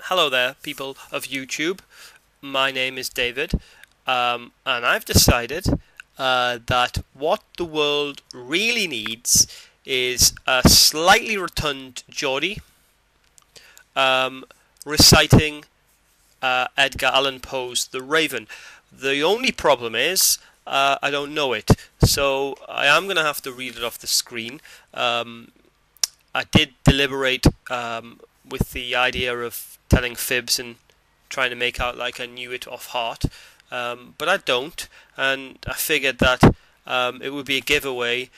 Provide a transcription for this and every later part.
Hello there, people of YouTube. My name is David, and I've decided that what the world really needs is a slightly rotund Geordie reciting Edgar Allan Poe's The Raven. The only problem is I don't know it, so I am going to have to read it off the screen. I did deliberate with the idea of telling fibs and trying to make out like I knew it off heart, but I don't, and I figured that it would be a giveaway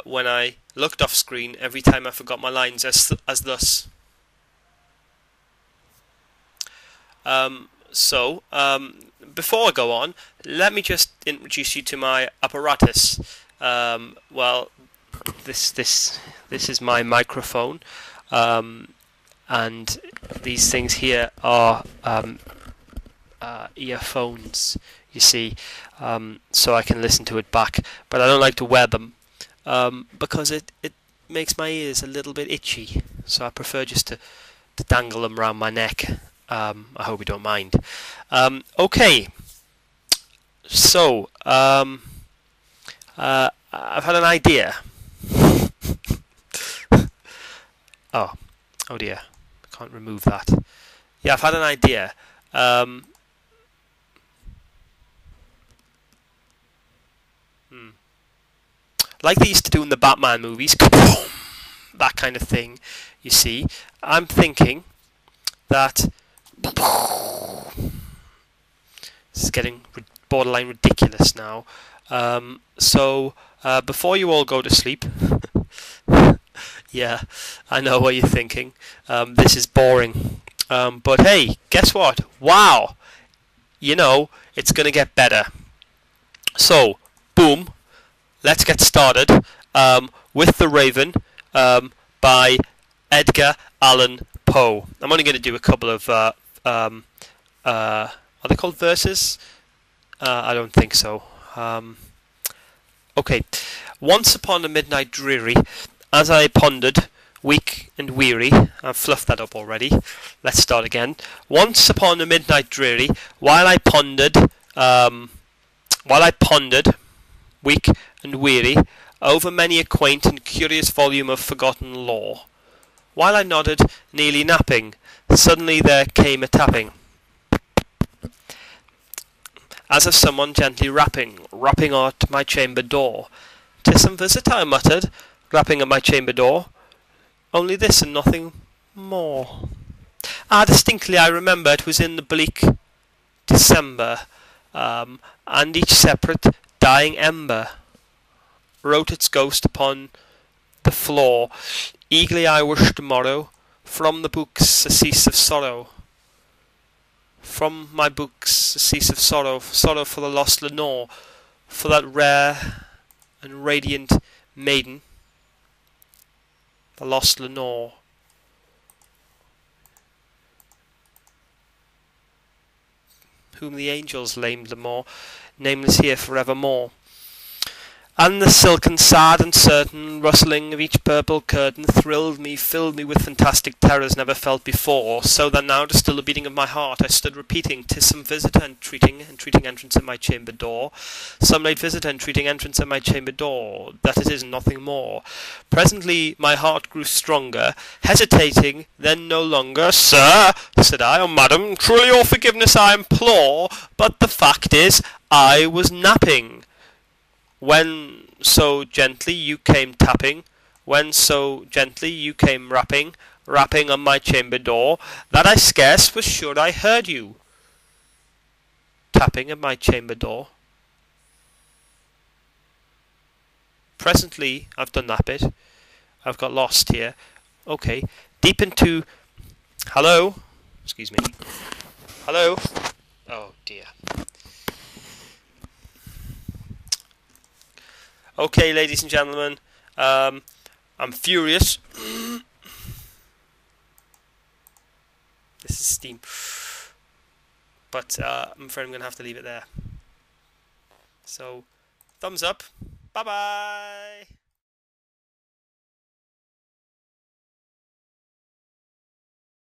when I looked off screen every time I forgot my lines, as thus. Before I go on, let me just introduce you to my apparatus. Well, this is my microphone, and these things here are earphones, you see, so I can listen to it back, but I don't like to wear them because it makes my ears a little bit itchy, so I prefer just to dangle them around my neck. I hope you don't mind. Okay, so I've had an idea. Oh dear, I can't remove that. Yeah, I've had an idea. Like they used to do in the Batman movies, that kind of thing, you see. I'm thinking that this is getting borderline ridiculous now. Before you all go to sleep, yeah, I know what you're thinking. This is boring. But hey, guess what? Wow! You know, it's going to get better. So, boom, let's get started with The Raven by Edgar Allan Poe. I'm only going to do a couple of, are they called verses? I don't think so. Okay. Once upon a midnight dreary, as I pondered, weak and weary, I've fluffed that up already. Let's start again. Once upon a midnight dreary, while I pondered, weak and weary, over many a quaint and curious volume of forgotten lore, while I nodded, nearly napping, suddenly there came a tapping, as of someone gently rapping at my chamber door. "'Tis some visitor," I muttered, rapping at my chamber door. "Only this and nothing more." Distinctly I remember it was in the bleak December, and each separate dying ember wrote its ghost upon the floor. Eagerly I wished tomorrow from the books surcease of sorrow. From my books surcease of sorrow, sorrow for the lost Lenore, for that rare and radiant maiden, the lost Lenore. Whom the angels lamed more, nameless here forevermore. And the silken, sad and certain rustling of each purple curtain thrilled me, filled me with fantastic terrors never felt before, so that now to still the beating of my heart I stood repeating, "'Tis some visitor entreating entrance at my chamber door, some late visitor entreating entrance at my chamber door, that it is nothing more." Presently my heart grew stronger, hesitating then no longer. "Sir," said I, "oh madam, truly your forgiveness I implore, but the fact is I was napping when so gently you came tapping, when so gently you came rapping on my chamber door, that I scarce was sure I heard you tapping at my chamber door. Presently I've done that bit. I've got lost here. Okay, deep into... Hello? Excuse me. Hello? Oh dear. Okay, ladies and gentlemen, I'm furious. This is steam. But I'm afraid I'm going to have to leave it there. So, thumbs up. Bye-bye.